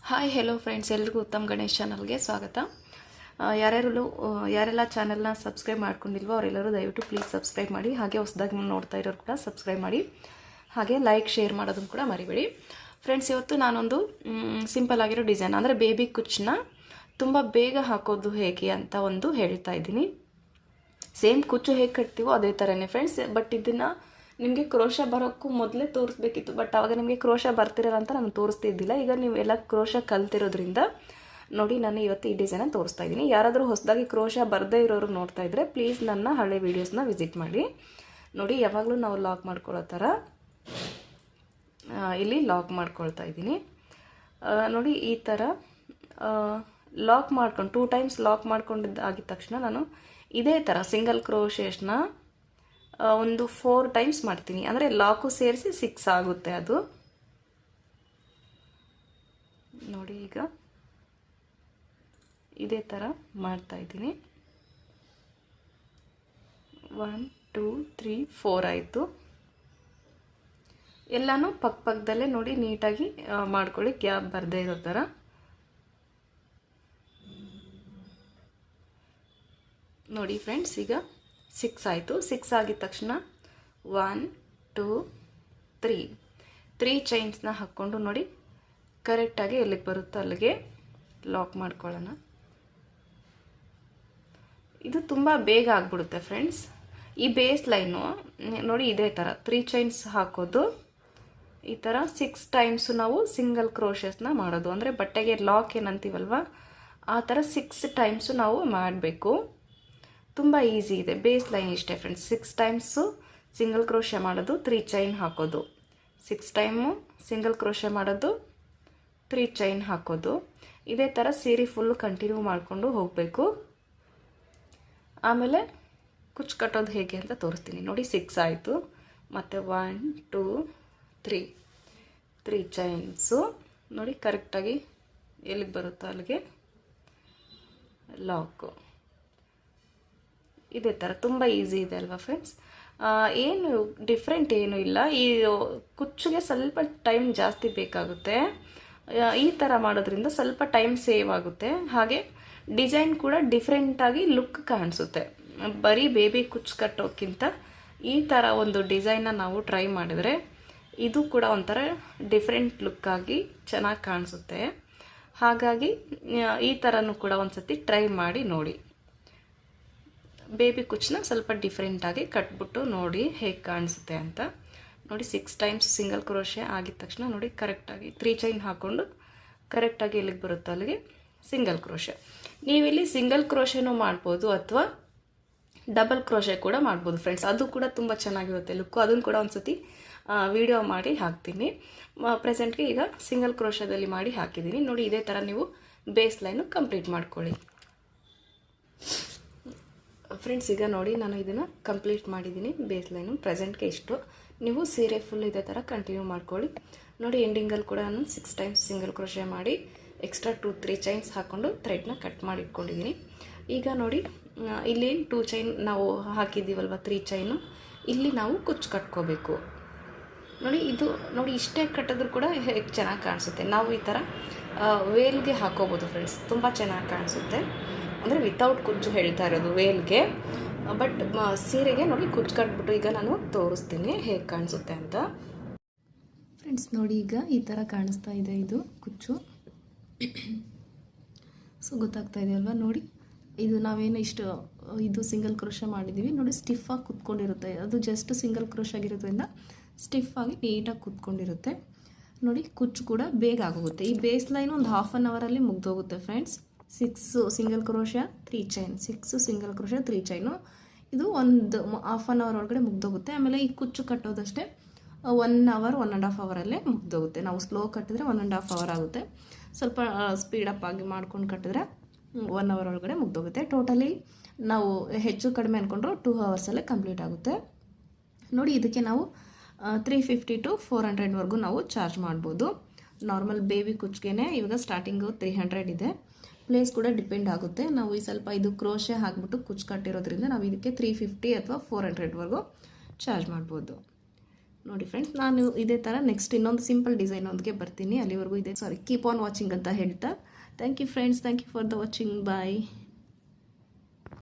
Hi hello friends, ಎಲ್ರಿಗೂ ಉತ್ತಮ್ ಗಣೇಶ್ ಚಾನಲ್ಗೆ ಸ್ವಾಗತ. ಯಾರೆಲ್ಲ ಚಾನಲ್ನ ಸಬ್ಸ್ಕ್ರೈಬ್ ಮಾಡ್ಕೊಂಡಿಲ್ವೋ ಅವರೆಲ್ಲರೂ ದಯವಿಟ್ಟು ಪ್ಲೀಸ್ ಸಬ್ಸ್ಕ್ರೈಬ್ ಮಾಡಿ. ಹಾಗೆ ಹೊಸದಾಗಿ ನೋಡ್ತಾ ಇರೋರು ಕೂಡ ಸಬ್ಸ್ಕ್ರೈಬ್ ಮಾಡಿ. ಹಾಗೆ ಲೈಕ್ ಶೇರ್ ಮಾಡೋದನ್ನು ಕೂಡ ಮರಿಬೇಡಿ. ಫ್ರೆಂಡ್ಸ್, ಇವತ್ತು ನಾನೊಂದು ಸಿಂಪಲ್ ಆಗಿರೋ ಡಿಸೈನ್ ಅಂದರೆ ಬೇಬಿ ಕುಚ್ಚನ್ನ ತುಂಬ ಬೇಗ ಹಾಕೋದು ಹೇಗೆ ಅಂತ ಒಂದು ಹೇಳ್ತಾ ಇದ್ದೀನಿ. ಸೇಮ್ ಕುಚ್ಚು ಹೇಗೆ ಕಟ್ತೀವೋ ಅದೇ ಥರನೇ ಫ್ರೆಂಡ್ಸ್. ಬಟ್ ಇದನ್ನು ನಿಮಗೆ ಕ್ರೋಶ ಬರೋಕ್ಕೂ ಮೊದಲೇ ತೋರಿಸ್ಬೇಕಿತ್ತು, ಬಟ್ ಆವಾಗ ನಿಮಗೆ ಕ್ರೋಶ ಬರ್ತಿರಲ್ಲ ಅಂತ ನಾನು ತೋರಿಸ್ತಿದ್ದಿಲ್ಲ. ಈಗ ನೀವೆಲ್ಲ ಕ್ರೋಶ ಕಲ್ತಿರೋದ್ರಿಂದ ನೋಡಿ ನಾನು ಇವತ್ತು ಈ ಡಿಸೈನ ತೋರಿಸ್ತಾ ಇದ್ದೀನಿ. ಯಾರಾದರೂ ಹೊಸದಾಗಿ ಕ್ರೋಶ ಬರದೇ ಇರೋರು ನೋಡ್ತಾ ಇದ್ದರೆ ಪ್ಲೀಸ್ ನನ್ನ ಹಳೆ ವೀಡಿಯೋಸ್ನ ವಿಸಿಟ್ ಮಾಡಿ. ನೋಡಿ, ಯಾವಾಗಲೂ ನಾವು ಲಾಕ್ ಮಾಡ್ಕೊಳ್ಳೋ ಥರ ಇಲ್ಲಿ ಲಾಕ್ ಮಾಡ್ಕೊಳ್ತಾ ಇದ್ದೀನಿ. ನೋಡಿ, ಈ ಥರ ಲಾಕ್ ಮಾಡ್ಕೊಂಡು 2 ಟೈಮ್ಸ್ ಲಾಕ್ ಮಾಡ್ಕೊಂಡಿದ್ದಾಗಿದ ತಕ್ಷಣ ನಾನು ಇದೇ ಥರ ಸಿಂಗಲ್ ಕ್ರೋಶೇಸ್ನ ಒಂದು 4 ಟೈಮ್ಸ್ ಮಾಡ್ತೀನಿ. ಅಂದರೆ ಲಾಕು ಸೇರಿಸಿ 6 ಆಗುತ್ತೆ ಅದು. ನೋಡಿ, ಈಗ ಇದೇ ಥರ ಮಾಡ್ತಾ ಇದ್ದೀನಿ. 1 2 3 4 ಆಯಿತು. ಎಲ್ಲನೂ ಪಕ್ಕದಲ್ಲೇ ನೋಡಿ ನೀಟಾಗಿ ಮಾಡ್ಕೊಳ್ಳಿ, ಗ್ಯಾಪ್ ಬರದೇ ಇರೋ ಥರ. ನೋಡಿ ಫ್ರೆಂಡ್ಸ್, ಈಗ 6 ಆಯಿತು. 6 ಆಗಿದ ತಕ್ಷಣ 1 2 3 ಚೈನ್ಸ್ನ ಹಾಕ್ಕೊಂಡು ನೋಡಿ ಕರೆಕ್ಟಾಗಿ ಎಲ್ಲಿಗೆ ಬರುತ್ತೋ ಅಲ್ಲಿಗೆ ಲಾಕ್ ಮಾಡ್ಕೊಳ್ಳೋಣ. ಇದು ತುಂಬ ಬೇಗ ಆಗಿಬಿಡುತ್ತೆ ಫ್ರೆಂಡ್ಸ್. ಈ ಬೇಸ್ ಲೈನು ನೋಡಿ ಇದೇ ಥರ 3 ಚೈನ್ಸ್ ಹಾಕೋದು. ಈ ಥರ 6 ಟೈಮ್ಸು ನಾವು ಸಿಂಗಲ್ ಕ್ರೋಶಸ್ನ ಮಾಡೋದು. ಅಂದರೆ ಬಟ್ಟೆಗೆ ಲಾಕ್ ಏನಂತೀವಲ್ವ ಆ ಥರ 6 ಟೈಮ್ಸು ನಾವು ಮಾಡಬೇಕು. ತುಂಬ ಈಸಿ ಇದೆ. ಬೇಸ್ ಲೈನ್ ಇಷ್ಟೇ ಫ್ರೆಂಡ್ಸ್. 6 ಟೈಮ್ಸು ಸಿಂಗಲ್ ಕ್ರೋಶ ಮಾಡೋದು, 3 ಚೈನ್ ಹಾಕೋದು. 6 ಟೈಮು ಸಿಂಗಲ್ ಕ್ರೋಶ ಮಾಡೋದು, 3 ಚೈನ್ ಹಾಕೋದು. ಇದೇ ಥರ ಸೀರೆ ಫುಲ್ಲು ಕಂಟಿನ್ಯೂ ಮಾಡಿಕೊಂಡು ಹೋಗಬೇಕು. ಆಮೇಲೆ ಕುಚ್ಚು ಕಟ್ಟೋದು ಹೇಗೆ ಅಂತ ತೋರಿಸ್ತೀನಿ. ನೋಡಿ, 6 ಆಯಿತು. ಮತ್ತು 1 2 3 ಚೈನ್ಸು ನೋಡಿ ಕರೆಕ್ಟಾಗಿ ಎಲ್ಲಿಗೆ ಬರುತ್ತೋ ಅಲ್ಲಿಗೆ ಲಾಕು. ಇದೇ ಥರ ತುಂಬ ಈಸಿ ಇದೆ ಅಲ್ವಾ ಫ್ರೆಂಡ್ಸ್. ಏನು ಡಿಫ್ರೆಂಟ್ ಏನೂ ಇಲ್ಲ. ಈ ಕುಚ್ಚಿಗೆ ಸ್ವಲ್ಪ ಟೈಮ್ ಜಾಸ್ತಿ ಬೇಕಾಗುತ್ತೆ. ಈ ಥರ ಮಾಡೋದ್ರಿಂದ ಸ್ವಲ್ಪ ಟೈಮ್ ಸೇವ್ ಆಗುತ್ತೆ. ಹಾಗೆ ಡಿಸೈನ್ ಕೂಡ ಡಿಫ್ರೆಂಟಾಗಿ ಲುಕ್ ಕಾಣಿಸುತ್ತೆ. ಬರೀ ಬೇಬಿ ಕುಚ್ಚು ಕಟ್ಟೋಕ್ಕಿಂತ ಈ ಥರ ಒಂದು ಡಿಸೈನ್ನ ನಾವು ಟ್ರೈ ಮಾಡಿದರೆ ಇದು ಕೂಡ ಒಂಥರ ಡಿಫ್ರೆಂಟ್ ಲುಕ್ಕಾಗಿ ಚೆನ್ನಾಗಿ ಕಾಣಿಸುತ್ತೆ. ಹಾಗಾಗಿ ಈ ಥರನೂ ಕೂಡ ಒಂದು ಸತಿ ಟ್ರೈ ಮಾಡಿ ನೋಡಿ. ಬೇಬಿ ಕುಚ್ಚನ್ನ ಸ್ವಲ್ಪ ಡಿಫ್ರೆಂಟಾಗಿ ಕಟ್ಬಿಟ್ಟು ನೋಡಿ ಹೇಗೆ ಕಾಣಿಸುತ್ತೆ ಅಂತ. ನೋಡಿ, 6 ಟೈಮ್ಸ್ ಸಿಂಗಲ್ ಕ್ರೋಶೆ ಆಗಿದ ತಕ್ಷಣ ನೋಡಿ ಕರೆಕ್ಟಾಗಿ 3 ಚೈನ್ ಹಾಕ್ಕೊಂಡು ಕರೆಕ್ಟಾಗಿ ಎಲ್ಲಿಗೆ ಬರುತ್ತೋ ಅಲ್ಲಿಗೆ ಸಿಂಗಲ್ ಕ್ರೋಶೆ. ನೀವಿಲ್ಲಿ ಸಿಂಗಲ್ ಕ್ರೋಶೆನೂ ಮಾಡ್ಬೋದು ಅಥವಾ ಡಬಲ್ ಕ್ರೋಶೆ ಕೂಡ ಮಾಡ್ಬೋದು ಫ್ರೆಂಡ್ಸ್. ಅದು ಕೂಡ ತುಂಬ ಚೆನ್ನಾಗಿರುತ್ತೆ ಲುಕ್ಕು. ಅದನ್ನು ಕೂಡ ಒಂದು ಸತಿ ವಿಡಿಯೋ ಮಾಡಿ ಹಾಕ್ತೀನಿ. ಪ್ರೆಸೆಂಟ್ಗೆ ಈಗ ಸಿಂಗಲ್ ಕ್ರೋಶದಲ್ಲಿ ಮಾಡಿ ಹಾಕಿದ್ದೀನಿ. ನೋಡಿ, ಇದೇ ಥರ ನೀವು ಬೇಸ್ ಲೈನು ಕಂಪ್ಲೀಟ್ ಮಾಡ್ಕೊಳ್ಳಿ ಫ್ರೆಂಡ್ಸ್. ಈಗ ನೋಡಿ ನಾನು ಇದನ್ನು ಕಂಪ್ಲೀಟ್ ಮಾಡಿದ್ದೀನಿ. ಬೇಸ್ ಲೈನು ಪ್ರೆಸೆಂಟ್ಗೆ ಇಷ್ಟು. ನೀವು ಸೀರೆ ಫುಲ್ ಇದೇ ಥರ ಕಂಟಿನ್ಯೂ ಮಾಡ್ಕೊಳ್ಳಿ. ನೋಡಿ, ಎಂಡಿಂಗಲ್ಲಿ ಕೂಡ ನಾನು 6 ಟೈಮ್ಸ್ ಸಿಂಗಲ್ ಕ್ರೋಶೆ ಮಾಡಿ ಎಕ್ಸ್ಟ್ರಾ 2-3 ಚೈನ್ಸ್ ಹಾಕ್ಕೊಂಡು ಥ್ರೆಡ್ನ ಕಟ್ ಮಾಡಿ ಇಟ್ಕೊಂಡಿದ್ದೀನಿ. ಈಗ ನೋಡಿ, ಇಲ್ಲಿ 2 ಚೈನ್ ನಾವು ಹಾಕಿದ್ದೀವಲ್ವ, 3 ಚೈನು ಇಲ್ಲಿ ನಾವು ಕುಚ್ಚು ಕಟ್ಕೋಬೇಕು. ನೋಡಿ, ಇದು ನೋಡಿ ಇಷ್ಟೇ ಕಟ್ಟಿದ್ರು ಕೂಡ ಹೇಗೆ ಚೆನ್ನಾಗಿ ಕಾಣಿಸುತ್ತೆ. ನಾವು ಈ ಥರ ವೇಲ್ಗೆ ಹಾಕೋಬೋದು ಫ್ರೆಂಡ್ಸ್, ತುಂಬ ಚೆನ್ನಾಗಿ ಕಾಣಿಸುತ್ತೆ. ಅಂದರೆ ವಿತೌಟ್ ಕುಚ್ಚು ಹೇಳ್ತಾ ಇರೋದು ವೇಲ್ಗೆ. ಬಟ್ ಸೀರೆಗೆ ನೋಡಿ ಕುಚ್ಚು ಕಟ್ಬಿಟ್ಟು ಈಗ ನಾನು ತೋರಿಸ್ತೀನಿ ಹೇಗೆ ಕಾಣಿಸುತ್ತೆ ಅಂತ. ಫ್ರೆಂಡ್ಸ್ ನೋಡಿ, ಈಗ ಈ ಥರ ಕಾಣಿಸ್ತಾ ಇದೆ ಇದು ಕುಚ್ಚು. ಸೊ ಗೊತ್ತಾಗ್ತಾ ಇದೆ ಅಲ್ವಾ. ನೋಡಿ, ಇದು ನಾವೇನು ಇಷ್ಟು ಇದು ಸಿಂಗಲ್ ಕ್ರೋಶ ಮಾಡಿದ್ದೀವಿ ನೋಡಿ, ಸ್ಟಿಫಾಗಿ ಕುತ್ಕೊಂಡಿರುತ್ತೆ. ಅದು ಜಸ್ಟ್ ಸಿಂಗಲ್ ಕ್ರೋಶ ಆಗಿರೋದ್ರಿಂದ ಸ್ಟಿಫಾಗಿ ನೀಟಾಗಿ ಕುತ್ಕೊಂಡಿರುತ್ತೆ. ನೋಡಿ, ಕುಚ್ಚು ಕೂಡ ಬೇಗ ಆಗೋಗುತ್ತೆ. ಈ ಬೇಸ್ ಲೈನ್ ಒಂದು 1/2 ಅವರಲ್ಲಿ ಮುಗ್ದೋಗುತ್ತೆ friends. 6 single crochet 3 chain, 6 single crochet 3 chain, ಇದು ಒಂದು 1/2 ಅವರ್ ಒಳಗಡೆ ಮುಗ್ದೋಗುತ್ತೆ. ಆಮೇಲೆ ಈ ಕುಚ್ಚು ಕಟ್ಟೋದಷ್ಟೇ 1 ಅವರ್ 1.5 ಅವರಲ್ಲೇ ಮುಗ್ದೋಗುತ್ತೆ. ನಾವು ಸ್ಲೋ ಕಟ್ಟಿದ್ರೆ 1.5 ಅವರ್ ಆಗುತ್ತೆ. ಸ್ವಲ್ಪ ಸ್ಪೀಡಪ್ ಆಗಿ ಮಾಡ್ಕೊಂಡು ಕಟ್ಟಿದ್ರೆ 1 ಅವರ್ ಒಳಗಡೆ ಮುಗ್ದೋಗುತ್ತೆ. ಟೋಟಲಿ ನಾವು ಹೆಚ್ಚು ಕಡಿಮೆ ಅಂದ್ಕೊಂಡ್ರು 2 ಅವರ್ಸಲ್ಲೇ ಕಂಪ್ಲೀಟ್ ಆಗುತ್ತೆ. ನೋಡಿ, ಇದಕ್ಕೆ ನಾವು 350 to 400ವರೆಗೂ ನಾವು ಚಾರ್ಜ್ ಮಾಡ್ಬೋದು. ನಾರ್ಮಲ್ ಬೇಬಿ ಕುಚ್ಚಿಗೆ ಇವಾಗ ಸ್ಟಾರ್ಟಿಂಗು 300 ಇದೆ. ಪ್ಲೇಸ್ ಕೂಡ ಡಿಪೆಂಡ್ ಆಗುತ್ತೆ. ನಾವು ಈ ಸ್ವಲ್ಪ ಇದು ಕ್ರೋಶೆ ಹಾಕ್ಬಿಟ್ಟು ಕುಚ್ಚು ಕಟ್ಟಿರೋದ್ರಿಂದ ನಾವು ಇದಕ್ಕೆ 350 ಅಥವಾ 400ವರೆಗೂ ಚಾರ್ಜ್ ಮಾಡ್ಬೋದು. ನೋಡಿ ಫ್ರೆಂಡ್ಸ್, ನಾನು ಇದೇ ಥರ ನೆಕ್ಸ್ಟ್ ಇನ್ನೊಂದು ಸಿಂಪಲ್ ಡಿಸೈನ್ ಒಂದಿಗೆ ಬರ್ತೀನಿ. ಅಲ್ಲಿವರೆಗೂ ಕೀಪ್ ಆನ್ ವಾಚಿಂಗ್ ಅಂತ ಹೇಳ್ತಾ thank you friends, thank you for the watching, bye.